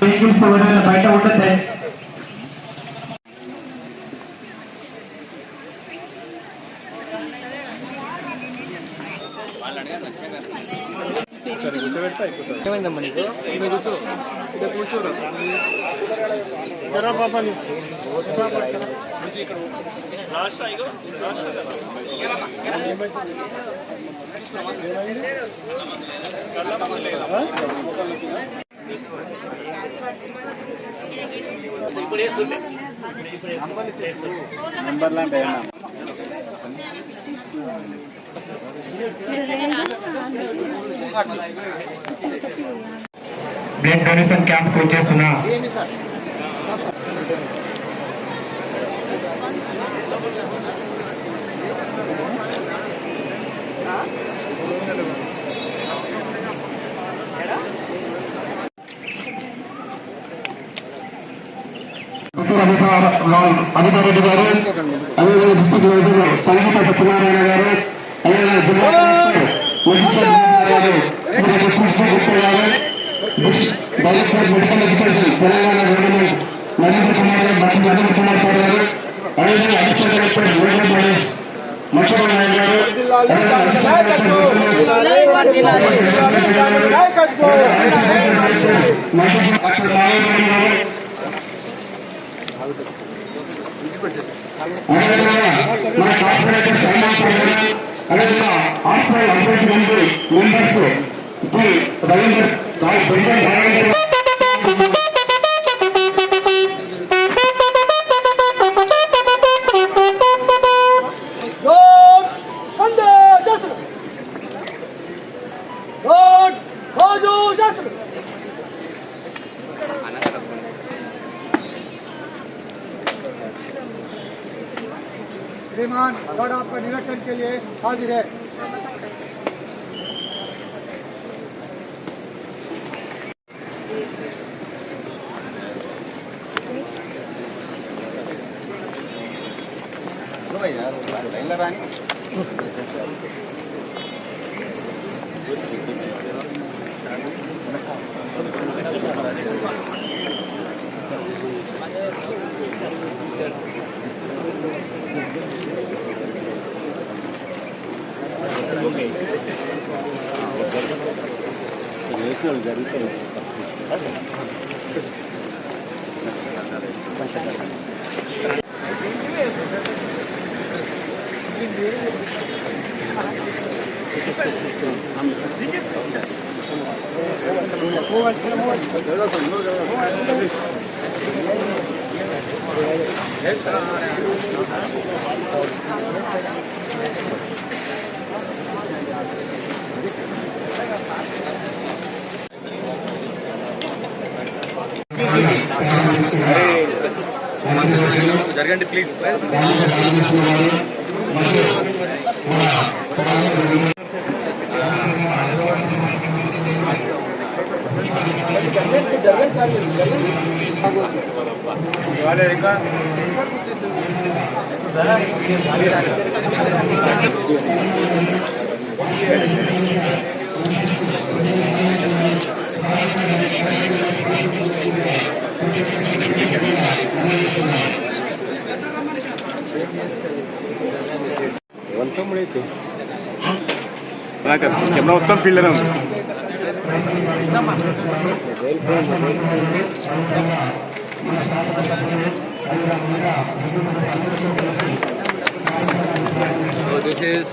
Vehicles ఎవరైనా బయట ఉండతే ఏమైందమ్మా నీకు కూర్చో కూర్చోరా పాప నంబర్ లాంటి బ్లడ్ డొనేషన్ క్యాంప్ వచ్చేస్తున్నా అధికారెడ్డి గారు, అదేవిధంగా డిస్ట్రిక్ట్ వైద్యులు సంగీత సత్యనారాయణ గారు, అదేవిధంగా జిల్లా గారు, director medical education Telangana government Narendra Kumar గారు, డాక్టర్ నరేంద్ర కుమార్ సార్ గారు, అదేవిధంగా అడిషనల్ డైరెక్టర్ గవర్నమెంట్ కాలేజ్ మచ్చూర్ నాయక్ గారు, మన కార్పొరేటర్ సల్మాన్ సార్ గారు, అదేవిధంగా హాస్పిటల్ అడ్మిషన్ మెంబర్స్ రవీంద్ర श्रीमान अवार्ड आपका निरीक्षण के लिए हाजिर है। జరగండి ప్లీజ్. कैमरा उत्तम फील्डर है So this is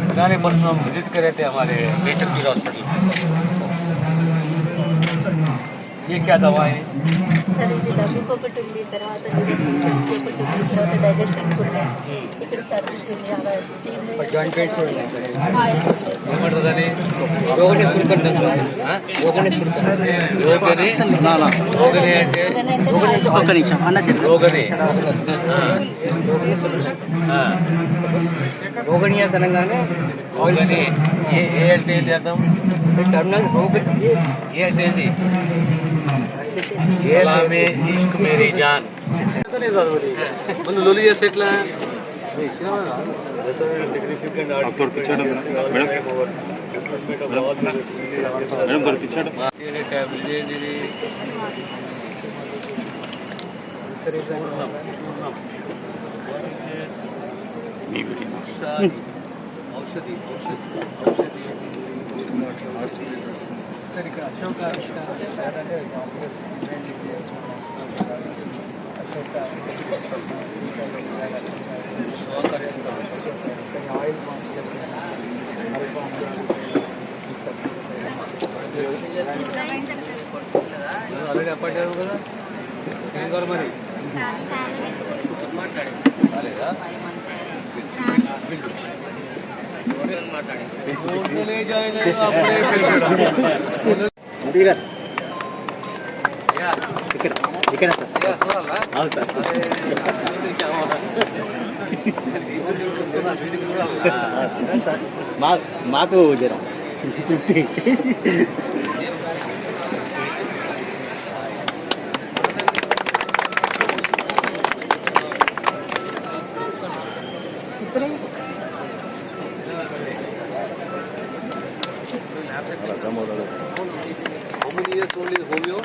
पुराने वर्ष में हम विजिट कर रहे थे हमारे बेचकपुर हॉस्पिटल। ये क्या दवा है? सर ఇది దగ్గుకు ఒకటి ఉంది, తర్వాత చెట్టుకి ఒకటి ఉంది, తర్వాత డైజెషన్ కూడా ఇక్కడ సర్వీస్ ఉంది. అలా టీంలో జాయింట్ పెయిన్స్ కూడా ఉన్నాయి. ఏమంటుందని రోగనే సుల్కన్ రోగనే సుల్కన్ రోగనే అంటే ఒక్క నిమిషం అన్నది రోగనే రోగణీయ తెలంగాణ రోగనే ఏ అంటే ఏంటి అర్థం? టర్మినల్ రోగ ఏ అంటే ఏంటి? సలామే ఇష్క్ మేరీ జాన్ ముందు లొలి చేస్తే ఎట్లా? సిగ్నిఫికెంట్ ఔషధి सर ఇక్కడ అశోక అంటే అశోక ఆయిల్ ఆల్రెడీ అపాయింట్ అయ్యారు కదా ఏం కావాలి మరి కాలేదా ఇక్కడ అవును సార్ మాకు జరం How many years only homeo?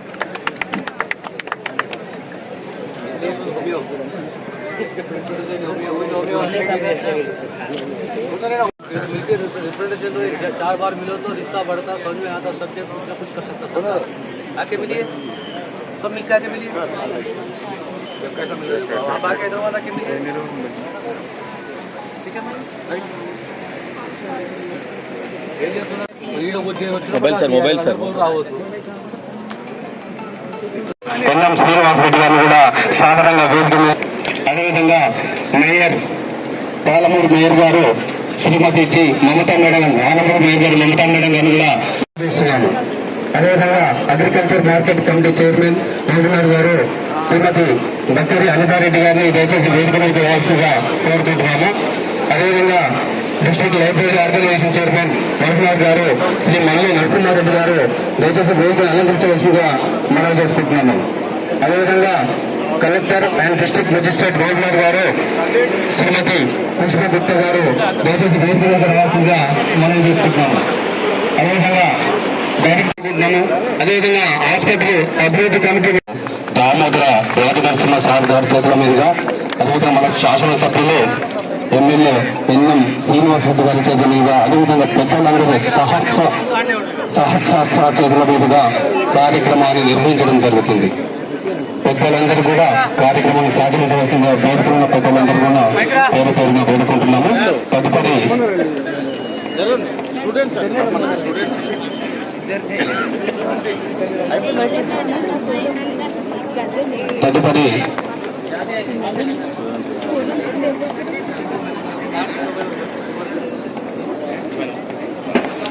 Homeo. मिलकर रिप्रेजेंटेशन में 4 बार मिलो तो रिश्ता बढ़ता, समझ में आता, सब्जेक्ट कुछ ना कुछ कर सकता सब आके मिलिए, सब मिलकर आके मिलिए, कैसा मिल रहा है आप आके हैदराबाद आके मिलिए, ठीक है मोबाइल सर बोल रहा हो तो ఎన్ఎం శ్రీనివాస్ రెడ్డి గారిని కూడా సాధారణంగా వేదిక అదేవిధంగా మేయర్ పాలమూరు మేయర్ గారు శ్రీమతి జి మమతా మేడం ఆనందూరు మేయర్ గారు మమతా మేడం గారిని కూడా ఆహ్వానిస్తున్నాను. అదేవిధంగా agriculture market committee chairman Raghunath గారు శ్రీమతి బక్కరి అనితారెడ్డి గారిని దయచేసి వేదిక మీదకి రావాల్సిందిగా కోరుకుంటున్నాము. అదేవిధంగా district library organisation chairman Raghunath గారు శ్రీ మల్లి నరసింహారెడ్డి గారు దయచేసి వేదికను అలంకరించవలసిందిగా మనవి చేసుకుంటున్నాము. అదేవిధంగా collector and district magistrate governor గారు శ్రీమతి పుష్ప గుప్తా గారు దయచేసి వేదిక మీద రావాల్సిందిగా మనవి చేసుకుంటున్నాము. అదేవిధంగా డైరెక్టర్ అదేవిధంగా ఆసుపత్రి అభివృద్ధి కమిటీ దామోదర రాజనరసింహ సార్ గారి చేతుల మీదుగా అదేవిధంగా మన శాసనసభ్యులు ఎమ్మెల్యే ఎన్ఎం శ్రీనివాస్ రెడ్డి గారి చేతుల మీదుగా అదేవిధంగా పెద్దలందరూ సహస్రాస్త్ర చేతుల మీదుగా కార్యక్రమాన్ని నిర్వహించడం జరుగుతుంది. పెద్దలందరూ కూడా కార్యక్రమాన్ని సాధించవలసిందిగా వేడుకున్న పెద్దలందరూ కూడా పేరు పేరున వేడుకుంటున్నాము. తదుపరి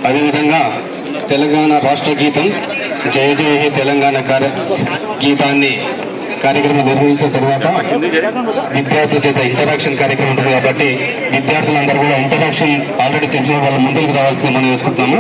అదేవిధంగా తెలంగాణ రాష్ట్ర గీతం జయ జయ హే తెలంగాణ గీతాన్ని కార్యక్రమం నిర్వహించిన తర్వాత విద్యార్థుల చేత ఇంటరాక్షన్ కార్యక్రమం ఉంటుంది కాబట్టి విద్యార్థులందరూ కూడా ఇంటరాక్షన్ ఆల్రెడీ తెలిసిన వాళ్ళ ముందుకు రావాల్సింది మనం వేసుకుంటున్నాము.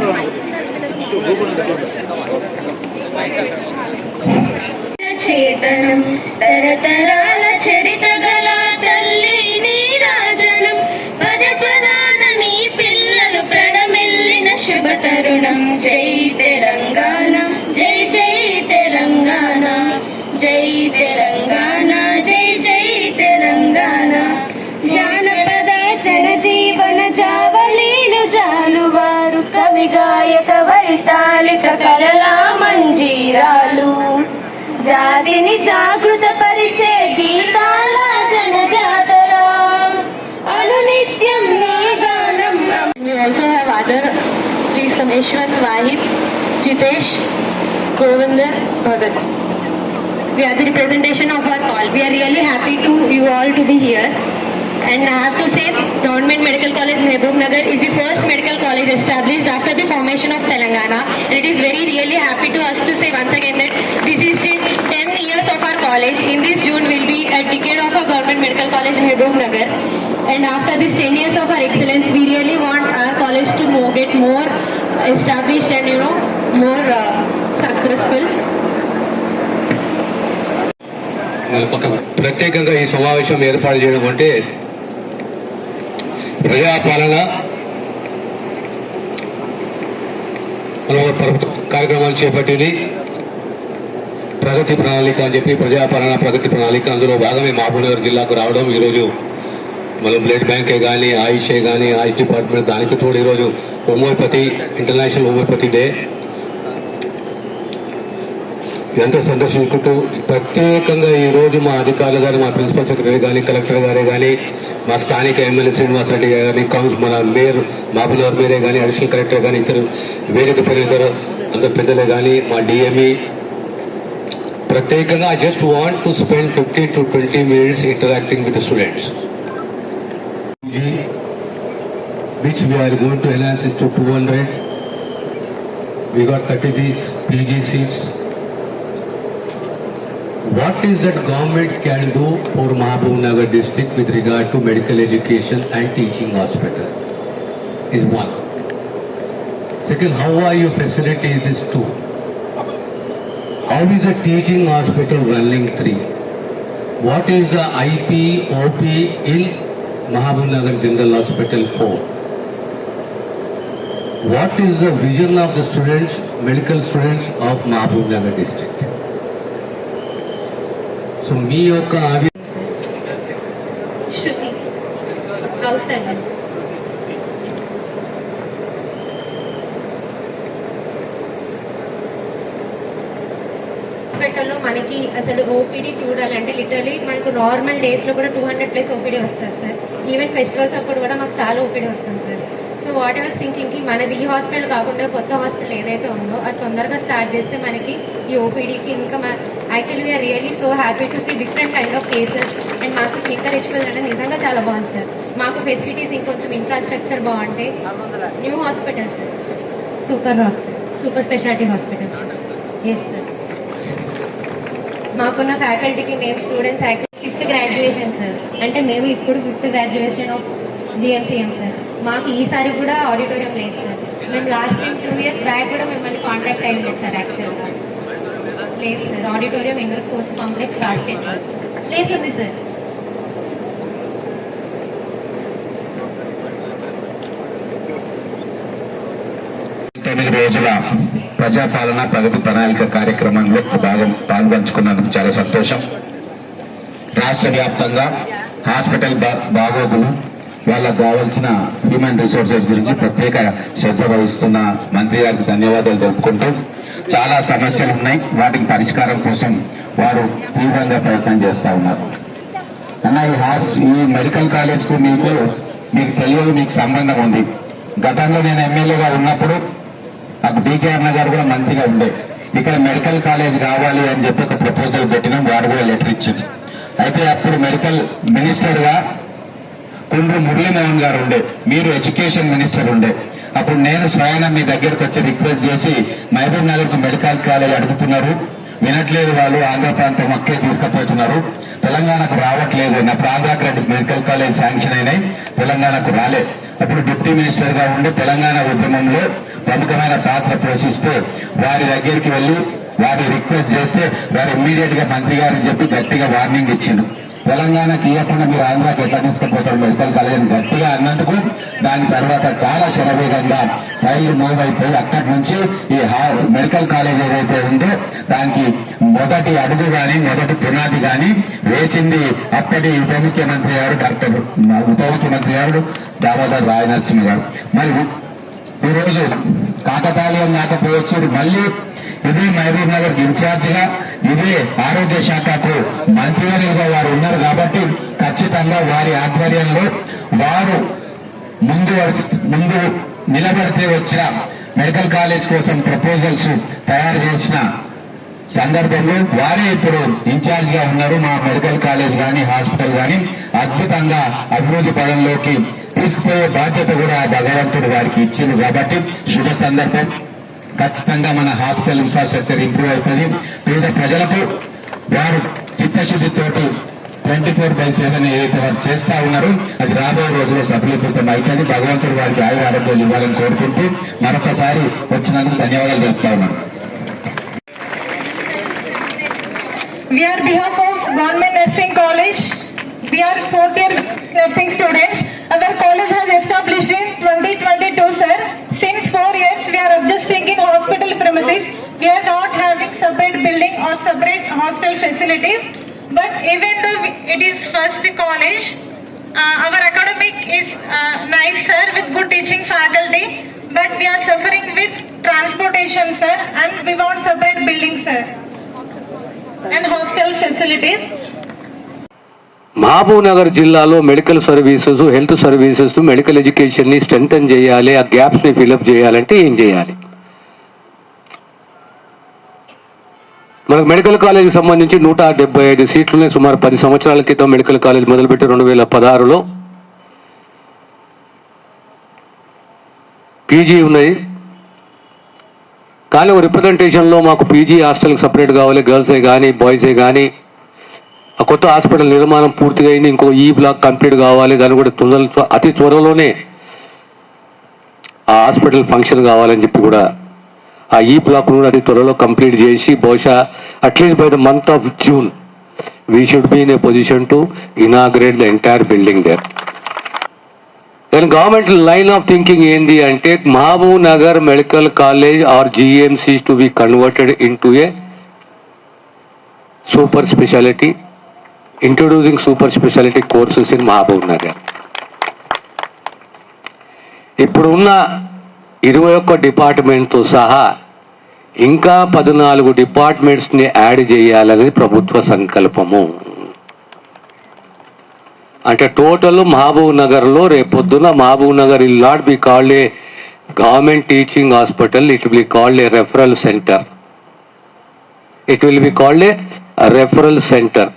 చేతనం తరతరాల చరిత గల తల్లి నీ రాజనం పదజనాన నీ పిల్లలు ప్రణమిల్లిన శుభ తరుణం. జై తెలంగాణ జై జై తెలంగాణ జై తెలంగాణ జై జై తెలంగాణ. జానపద జనజీవన జావలీలు జాలువారు కవి గాయక వైతాళిక కలలా మంజీరాలు జాతిని జాగృత పరిచే గీతాల జనజాతర అనునిత్యం నీ గానం. We also have other, please come, Yashwant, Wahid, Jitesh, Govinder, Bhagat. We are the representation of our call. We are really happy to you all to be here. And I have to say, Government Medical College Mehboob-Nagar is the first medical college established after the formation of Telangana. And it is very really happy to us to say once again that this is the 10 years of our college. In this June will be a decade of our Government Medical College Mehboob-Nagar. And after this 10 years of our excellence, we really want our college to get more established and more successful. ప్రత్యేకంగా ఈ సమావేశం ఏర్పాటు చేయడం అంటే ప్రజాపాలన మనం ప్రభుత్వ కార్యక్రమాలు చేపట్టింది. ప్రగతి ప్రణాళిక అని చెప్పి ప్రజాపాలన ప్రగతి ప్రణాళిక, అందులో భాగమే మహబూబ్నగర్ జిల్లాకు రావడం. ఈరోజు మనం బ్లడ్ బ్యాంకే కానీ ఆయుషే కానీ ఆయుష్ డిపార్ట్మెంట్, దానికి తోడు ఈరోజు హోమియోపతి ఇంటర్నేషనల్ హోమియోపతి డే ఇదంతా సందర్శించుకుంటూ ప్రత్యేకంగా ఈరోజు మా అధికారులు కానీ మా ప్రిన్సిపల్ సెక్రటరీ కానీ కలెక్టర్ గారే కానీ మా స్థానిక ఎమ్మెల్యే శ్రీనివాసరెడ్డి గారు కానీ మన మేయర్ మహబూబ్నగర్ మేయరే కానీ అడిషనల్ కలెక్టర్ కానీ ఇద్దరు వేదిక పైన ఇద్దరు అందరు పెద్దలే కానీ మా డిఎంఈ ప్రత్యేకంగా I just want to spend 15 to 20 minutes interacting with the students, which we are going to enhance is to 200. We got 36 PG seats. What is that government can do for Mahabubnagar district with regard to medical education and teaching hospital is one. Second, how are your facilities is two. How is the teaching hospital running? 3. What is the IP, OP in Mahabubnagar General Hospital? 4. What is the vision of the students, medical students of Mahabubnagar district? So, me yokka Shruti, house servant. హాస్పిటల్లో మనకి అసలు OPD చూడాలంటే literally మనకు normal డేస్లో కూడా 200+ OPD వస్తుంది sir. Even festivals అప్పుడు కూడా మాకు చాలా ఓపీడీ వస్తుంది సార్. సో వాట్ ఎవర్ థింకింగ్కి మనది ఈ హాస్పిటల్ కాకుండా కొత్త హాస్పిటల్ ఏదైతే ఉందో అది తొందరగా స్టార్ట్ చేస్తే మనకి ఈ ఓపీడీకి ఇంకా actually we are really so happy to see different kind of cases. And మాకు క్లినికల్ ఎక్స్పీరియన్స్ అంటే నిజంగా చాలా బాగుంది సార్. మాకు ఫెసిలిటీస్ ఇంకొంచెం ఇన్ఫ్రాస్ట్రక్చర్ బాగుంటే new hospital sir, super speciality hospital. Yes sir. మాకున్న ఫ్యాకల్టీకి మేము students actually 5th graduation sir. అంటే మేము ఇప్పుడు 5th graduation of GMCM sir. మాకు ఈసారి కూడా ఆడిటోరియం లేదు సార్. మేము లాస్ట్ టైం 2 years బ్యాక్ కూడా మిమ్మల్ని కాంటాక్ట్ అయ్యి లేదు సార్. యాక్చువల్గా లేదు sir. Auditorium indoor sports complex రాస్టేట్ సార్ ప్లేస్ ఉంది సార్. రోజుల ప్రజాపాలన ప్రగతి ప్రణాళిక కార్యక్రమంలో పాల్గొంచుకున్నందుకు చాలా సంతోషం. రాష్ట్ర వ్యాప్తంగా హాస్పిటల్ బాగోగులు, వాళ్ళకు కావాల్సిన హ్యూమన్ రిసోర్సెస్ గురించి ప్రత్యేక శ్రద్ధ వహిస్తున్న మంత్రి గారికి ధన్యవాదాలు తెలుపుకుంటూ, చాలా సమస్యలు ఉన్నాయి, వాటికి పరిష్కారం కోసం వారు తీవ్రంగా ప్రయత్నం చేస్తూ ఉన్నారు. అన్న ఈ మెడికల్ కాలేజ్కు మీకు తెలియదు, మీకు సంబంధం ఉంది. గతంలో నేను ఎమ్మెల్యేగా ఉన్నప్పుడు నాకు డీకే అన్న గారు కూడా మంత్రిగా ఉండే, ఇక్కడ మెడికల్ కాలేజ్ కావాలి అని చెప్పి ఒక ప్రపోజల్ పెట్టినాం, వారు కూడా లెటర్ ఇచ్చింది. అయితే అప్పుడు మెడికల్ మినిస్టర్గా కుండ్రు మురళీమోహన్ గారు ఉండే, మీరు ఎడ్యుకేషన్ మినిస్టర్ ఉండే. అప్పుడు నేను స్వయాన మీ దగ్గరకు వచ్చి రిక్వెస్ట్ చేసి మహబూబ్ నగర్కు మెడికల్ కాలేజ్ అడుగుతున్నారు, వినట్లేదు వాళ్ళు, ఆంధ్ర ప్రాంతం అక్కే తీసుకుపోతున్నారు, తెలంగాణకు రావట్లేదు. నా ఆంధ్రాకి మెడికల్ కాలేజ్ శాంక్షన్ అయినాయి, తెలంగాణకు రాలే. అప్పుడు డిప్యూటీ మినిస్టర్ గా ఉండి తెలంగాణ ఉద్యమంలో ప్రముఖమైన పాత్ర పోషిస్తే వారి దగ్గరికి వెళ్లి వారి రిక్వెస్ట్ చేస్తే వారు ఇమ్మీడియట్ గా మంత్రి గారికి చెప్పి గట్టిగా వార్నింగ్ ఇచ్చిండు. తెలంగాణకి ఇవ్వకుండా మీరు ఆంధ్రాకి ఎట్లా తీసుకుపోతారు మెడికల్ కాలేజ్ అని గట్టిగా అన్నందుకు దాని తర్వాత చాలా శరవేగంగా రైళ్లు మూవ్ అయిపోయి అక్కడి నుంచి ఈ మెడికల్ కాలేజ్ ఏదైతే ఉందో దానికి మొదటి అడుగు కానీ మొదటి పునాది కానీ వేసింది అప్పటి ఉప ముఖ్యమంత్రి గారు దామోదర్ రాయనరసింహ గారు. మరి ఈరోజు కాకతాళీయం కాకపోవచ్చు, మళ్ళీ ఇదే మహబూబ్ నగర్ ఇన్ఛార్జ్ గా ఇదే ఆరోగ్య శాఖకు మంత్రివర్యులుగా వారు ఉన్నారు కాబట్టి ఖచ్చితంగా వారి ఆధ్వర్యంలో వారు ముందు నిలబడితే వచ్చిన మెడికల్ కాలేజ్ కోసం ప్రపోజల్స్ తయారు చేసిన సందర్భంలో వారే ఇప్పుడు ఇన్ఛార్జ్ గా ఉన్నారు. మా మెడికల్ కాలేజ్ కానీ హాస్పిటల్ కానీ అద్భుతంగా అభివృద్ధి పదంలోకి తీసుకుపోయే బాధ్యత కూడా భగవంతుడు వారికి ఇచ్చింది కాబట్టి శుభ సందర్భం. ఖచ్చితంగా మన హాస్పిటల్ ఇన్ఫ్రాస్ట్రక్చర్ ఇంప్రూవ్ అవుతుంది. పేద ప్రజలకు వారు చిత్తశుద్ధితోటి 24/7 ఏదైతే వారు చేస్తా ఉన్నారో అది రాబోయే రోజుల్లో సఫలీకృతం అవుతుంది. భగవంతుడు వారికి ఆయుర ఆరోగ్యాలు ఇవ్వాలని కోరుకుంటూ మరొకసారి వచ్చినందుకు ధన్యవాదాలు చెప్తా ఉన్నాను. We are behalf of Government Nursing College. We are 4th year nursing students. Our college has established in 2022, sir. Since 4 years, we are adjusting in hospital. separate hostel facilities. But even though it is first college, our academic is nice, sir, with good teaching faculty. But we are suffering with transportation, sir, and we want separate buildings, sir, and hostel facilities. Mahbubnagar జిల్లాలో medical services, health services, medical ఎడ్యుకేషన్ని strengthen చేయాలి, ఆ గ్యాప్స్ని fill up చేయాలంటే ఏం చేయాలి? మనకు medical కాలేజీకి సంబంధించి 175 సీట్లునే. సుమారు 10 సంవత్సరాల క్రితం మెడికల్ కాలేజ్ మొదలుపెట్టి 2016లో పీజీ ఉన్నాయి. కానీ ఒక రిప్రజెంటేషన్లో మాకు పీజీ హాస్టల్కి సపరేట్ కావాలి, గర్ల్సే కానీ బాయ్సే కానీ. ఆ కొత్త హాస్పిటల్ నిర్మాణం పూర్తిగా అయింది, ఇంకో ఈ బ్లాక్ కంప్లీట్ కావాలి, దాన్ని కూడా అతి త్వరలోనే ఆ హాస్పిటల్ ఫంక్షన్ కావాలని చెప్పి కూడా ఆ ఈ బ్లాక్ కూడా అతి త్వరలో కంప్లీట్ చేసి బహుశా at least by the month of June we should be in a position to inaugurate the entire building there. కానీ గవర్నమెంట్ లైన్ ఆఫ్ థింకింగ్ ఏంది అంటే Mahabubnagar medical college or GMCs to be converted in to a super speciality, introducing super speciality courses in Mahabubnagar. ఇప్పుడున్న 21 డిపార్ట్మెంట్తో సహా ఇంకా 14 డిపార్ట్మెంట్స్ని add చేయాలనేది ప్రభుత్వ సంకల్పము. అంటే టోటల్ మహబూబ్ నగర్లో రేపొద్దున Mahbubnagar will not be called a government teaching hospital, it will be called a referral centre. It will be called a referral centre.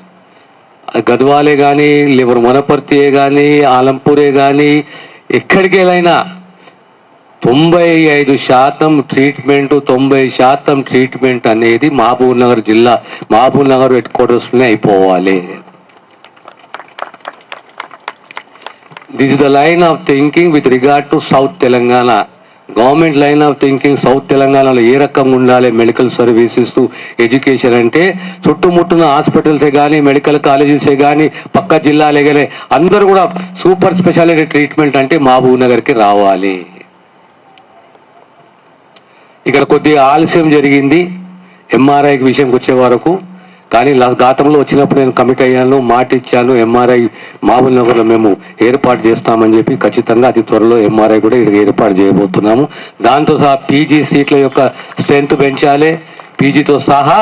గద్వాలే కానీ లేవరు వనపర్తియే కానీ ఆలంపూరే కానీ ఎక్కడికి వెళ్ళైనా 95% ట్రీట్మెంట్, 90% ట్రీట్మెంట్ అనేది మహబూబ్ నగర్ జిల్లా, మహబూబ్ నగర్ హెడ్ క్వార్టర్స్లోనే అయిపోవాలి. This is the line of thinking with regard to south Telangana. Government line of thinking south తెలంగాణలో ఏ రకంగా ఉండాలి మెడికల్ సర్వీసెస్, ఎడ్యుకేషన్ అంటే చుట్టుముట్టున్న హాస్పిటల్సే కానీ మెడికల్ కాలేజెసే కానీ పక్క జిల్లాలే కానీ అందరూ కూడా సూపర్ స్పెషాలిటీ ట్రీట్మెంట్ అంటే మహబూబ్ నగర్కి రావాలి. ఇక్కడ కొద్దిగా ఆలస్యం జరిగింది ఎంఆర్ఐకి విషయంకి వచ్చే వరకు. కానీ గతంలో వచ్చినప్పుడు నేను కమిట్ అయ్యాను, మాట ఇచ్చాను, ఎంఆర్ఐ మహబూబ్ నగర్లో మేము ఏర్పాటు చేస్తామని చెప్పి. ఖచ్చితంగా అతి త్వరలో ఎంఆర్ఐ కూడా ఇక్కడ ఏర్పాటు చేయబోతున్నాము. దాంతో సహా పీజీ సీట్ల యొక్క స్ట్రెంత్ పెంచాలి, పీజీతో సహా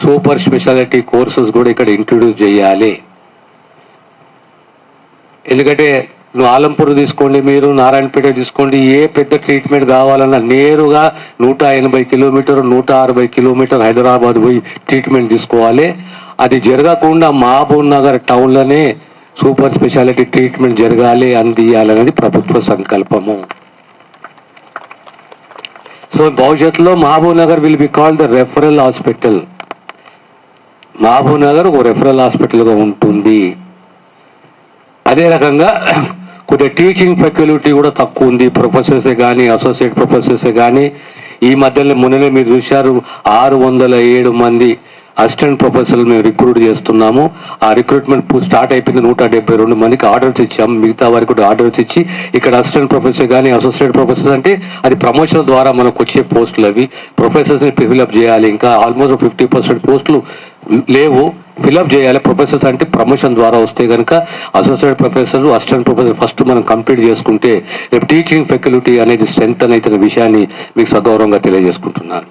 సూపర్ స్పెషాలిటీ కోర్సెస్ కూడా ఇక్కడ ఇంట్రొడ్యూస్ చేయాలి. ఎందుకంటే నువ్వు ఆలంపూర్ తీసుకోండి, మీరు నారాయణపేట తీసుకోండి, ఏ పెద్ద ట్రీట్మెంట్ కావాలన్నా నేరుగా 180 కిలోమీటర్ 160 కిలోమీటర్ హైదరాబాద్ పోయి ట్రీట్మెంట్ తీసుకోవాలి. అది జరగకుండా మహబూబ్ నగర్ టౌన్లోనే సూపర్ స్పెషాలిటీ ట్రీట్మెంట్ జరగాలి, అందియాలనేది ప్రభుత్వ సంకల్పము. సో భవిష్యత్తులో Mahbubnagar will be called the referral hospital. Mahbubnagar ఒక రెఫరల్ హాస్పిటల్గా ఉంటుంది. అదే రకంగా కొద్దిగా టీచింగ్ ఫ్యాకల్టీ కూడా తక్కువ ఉంది. ప్రొఫెసర్సే కానీ అసోసియేట్ ప్రొఫెసర్సే కానీ ఈ మధ్యలో మొన్ననే మీరు చూశారు 607 మంది అసిస్టెంట్ ప్రొఫెసర్లు మేము రిక్రూట్ చేస్తున్నాము. ఆ రిక్రూట్మెంట్ స్టార్ట్ అయిపోయింది. 172 మందికి ఆర్డర్స్ ఇచ్చాము. మిగతా వారికి కూడా ఆర్డర్స్ ఇచ్చి ఇక్కడ అసిస్టెంట్ ప్రొఫెసర్ కానీ అసోసియేట్ ప్రొఫెసర్ అంటే అది ప్రమోషన్ ద్వారా మనకు వచ్చే పోస్టులు. అవి ప్రొఫెసర్స్ని ఫిలప్ చేయాలి. ఇంకా ఆల్మోస్ట్ 50% పోస్టులు లేవు, ఫిలప్ చేయాలి. ప్రొఫెసర్స్ అంటే ప్రమోషన్ ద్వారా వస్తే కనుక associate professor, assistant professor first మనం కంప్లీట్ చేసుకుంటే రేపు టీచింగ్ ఫ్యాకల్టీ అనేది స్ట్రెంత్ అనేది విషయాన్ని మీకు సగౌరవంగా తెలియజేసుకుంటున్నాను.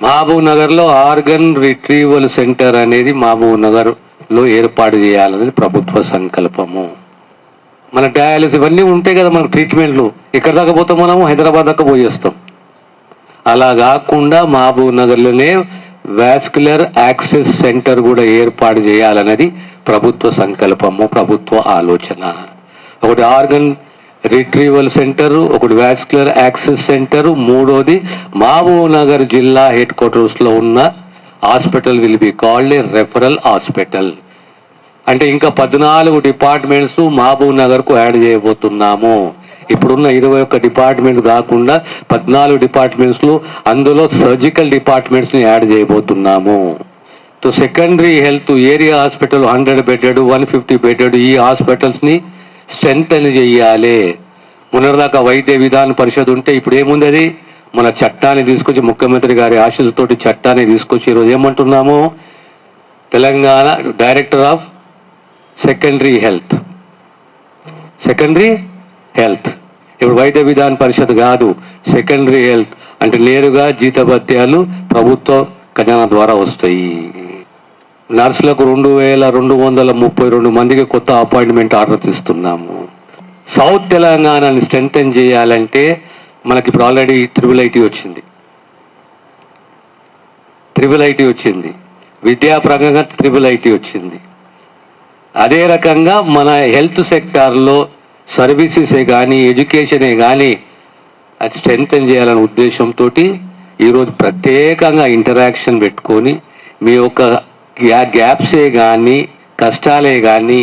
మహబూబ్ నగర్లో ఆర్గన్ రిట్రీవల్ సెంటర్ అనేది మహబూబ్ నగర్లో ఏర్పాటు చేయాలనేది ప్రభుత్వ సంకల్పము. మన డయాలిసిస్ ఇవన్నీ ఉంటాయి కదా మనకు ట్రీట్మెంట్లు. ఎక్కడ దాకా పోతాం మనము? హైదరాబాద్ దాకా పోయేస్తాం. అలా కాకుండా మహబూబ్ నగర్లోనే వాస్కులర్ యాక్సెస్ సెంటర్ కూడా ఏర్పాటు చేయాలనేది ప్రభుత్వ సంకల్పము, ప్రభుత్వ ఆలోచన. ఒకటి ఆర్గన్ రిట్రీవల్ సెంటర్, ఒకటి వాస్కులర్ యాక్సెస్ సెంటర్, మూడోది మహబూబ్ నగర్ జిల్లా హెడ్ క్వార్టర్స్లో ఉన్న hospital will be called a referral hospital. అంటే ఇంకా 14 డిపార్ట్మెంట్స్ మహబూబ్ నగర్కు యాడ్ చేయబోతున్నాము. ఇప్పుడున్న 21 డిపార్ట్మెంట్ కాకుండా 14 డిపార్ట్మెంట్స్లో అందులో సర్జికల్ డిపార్ట్మెంట్స్ని యాడ్ చేయబోతున్నాము. So secondary health area hospital 100 bedded 150 bedded ఈ హాస్పిటల్స్ని స్ట్రెంత్ అని చెయ్యాలి. మొన్నటిదాకా వైద్య విధాన పరిషత్ ఉంటే ఇప్పుడు ఏముంది? అది మన చట్టాన్ని తీసుకొచ్చి ముఖ్యమంత్రి గారి ఆశలతోటి చట్టాన్ని తీసుకొచ్చి ఈరోజు ఏమంటున్నాము, Telangana director of secondary health ఇప్పుడు వైద్య విధాన పరిషత్ కాదు, సెకండరీ హెల్త్ అంటే నేరుగా జీతభత్యాలు ప్రభుత్వ ఖజానా ద్వారా వస్తాయి. నర్సులకు 2232 మందికి కొత్త అపాయింట్మెంట్ ఆర్డర్స్ ఇస్తున్నాము. సౌత్ తెలంగాణని స్ట్రెంథెన్ చేయాలంటే మనకి ఇప్పుడు ఆల్రెడీ ట్రిపుల్ ఐటీ వచ్చింది, విద్యాపరంగా ట్రిపుల్ ఐటీ వచ్చింది. అదే రకంగా మన హెల్త్ సెక్టార్లో సర్వీసెసే కానీ ఎడ్యుకేషనే కానీ అది స్ట్రెంథెన్ చేయాలనే ఉద్దేశంతో ఈరోజు ప్రత్యేకంగా ఇంటరాక్షన్ పెట్టుకొని మీ యొక్క గ్యాప్సే కానీ కష్టాలే కానీ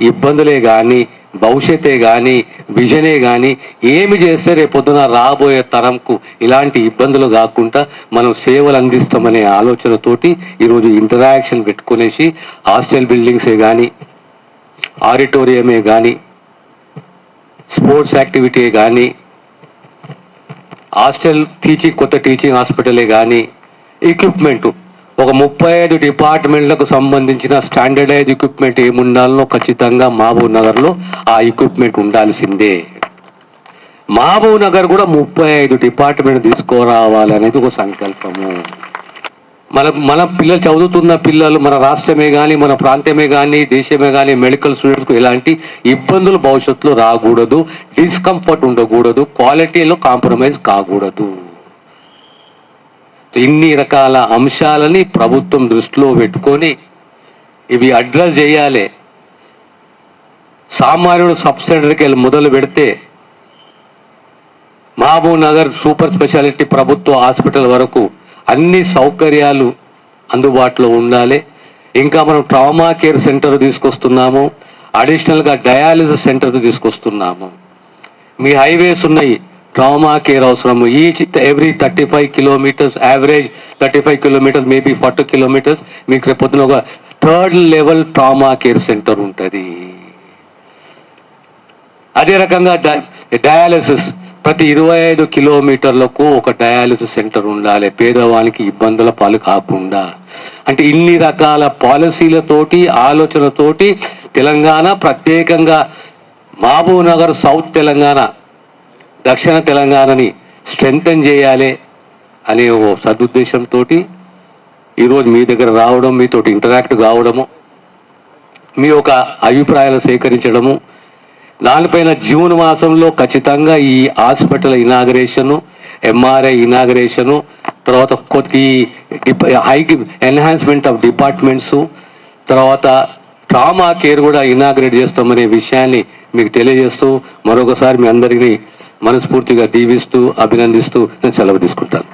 ఇబ్బందులే కానీ భవిష్యత్తే కానీ విజనే కానీ ఏమి చేస్తే రేపొద్దున రాబోయే తరంకు ఇలాంటి ఇబ్బందులు కాకుండా మనం సేవలు అందిస్తామనే ఆలోచనతోటి ఈరోజు ఇంటరాక్షన్ పెట్టుకునేసి హాస్టల్ బిల్డింగ్సే కానీ ఆడిటోరియమే కానీ స్పోర్ట్స్ యాక్టివిటీ కానీ హాస్టల్ కొత్త టీచింగ్ హాస్పిటలే కానీ ఎక్విప్మెంటు ఒక 35 డిపార్ట్మెంట్లకు సంబంధించిన స్టాండర్డైజ్ ఎక్విప్మెంట్ ఏముండాలనో ఖచ్చితంగా మహబూబ్ నగర్లో ఆ ఎక్విప్మెంట్ ఉండాల్సిందే. మహబూబ్ నగర్ కూడా 35 డిపార్ట్మెంట్ తీసుకురావాలనేది ఒక సంకల్పము. మన పిల్లలు చదువుతున్న పిల్లలు మన రాష్ట్రమే కానీ మన ప్రాంతమే కానీ దేశమే కానీ మెడికల్ స్టూడెంట్స్కు ఎలాంటి ఇబ్బందులు భవిష్యత్తులో రాకూడదు, డిస్కంఫర్ట్ ఉండకూడదు, క్వాలిటీలో కాంప్రమైజ్ కాకూడదు. ఇన్ని రకాల అంశాలని ప్రభుత్వం దృష్టిలో పెట్టుకొని ఇవి అడ్రస్ చేయాలి. సామాన్యుడు సబ్ సెంటర్కి వెళ్ళి మొదలు పెడితే మహబూబ్ నగర్ సూపర్ స్పెషాలిటీ ప్రభుత్వ హాస్పిటల్ వరకు అన్ని సౌకర్యాలు అందుబాటులో ఉండాలి. ఇంకా మనం ట్రామా కేర్ సెంటర్ తీసుకొస్తున్నాము, అడిషనల్గా డయాలిసిస్ సెంటర్ తీసుకొస్తున్నాము. మీ హైవేస్ ఉన్నాయి, ట్రామా కేర్ అవసరము. Every 35 kilometres average 35 kilometres maybe 40 kilometres మీకు రేపు పొద్దున ఒక 3rd level trauma care centre ఉంటుంది. అదే రకంగా డయాలిసిస్ ప్రతి 25 కిలోమీటర్లకు ఒక డయాలిసిస్ సెంటర్ ఉండాలి, పేదవానికి ఇబ్బందుల పాలు కాకుండా. అంటే ఇన్ని రకాల పాలసీలతోటి ఆలోచనతోటి తెలంగాణ ప్రత్యేకంగా మహబూబ్ నగర్ సౌత్ తెలంగాణ దక్షిణ తెలంగాణని స్ట్రెంథెన్ చేయాలి అనే ఓ సదుద్దేశంతో ఈరోజు మీ దగ్గర రావడం, మీతోటి ఇంటరాక్ట్ కావడము, మీ యొక్క అభిప్రాయాలు సేకరించడము, దానిపైన జూన్ మాసంలో ఖచ్చితంగా ఈ హాస్పిటల్ ఇనాగరేషను, ఎంఆర్ఐ ఇనాగరేషను, తర్వాత ఎన్హాన్స్మెంట్ ఆఫ్ డిపార్ట్మెంట్స్, తర్వాత ట్రామా కేర్ కూడా ఇనాగరేట్ చేస్తామనే విషయాన్ని మీకు తెలియజేస్తూ మరొకసారి మీ అందరినీ మనస్ఫూర్తిగా దీవిస్తూ అభినందిస్తూ నేను సెలవు తీసుకుంటాను.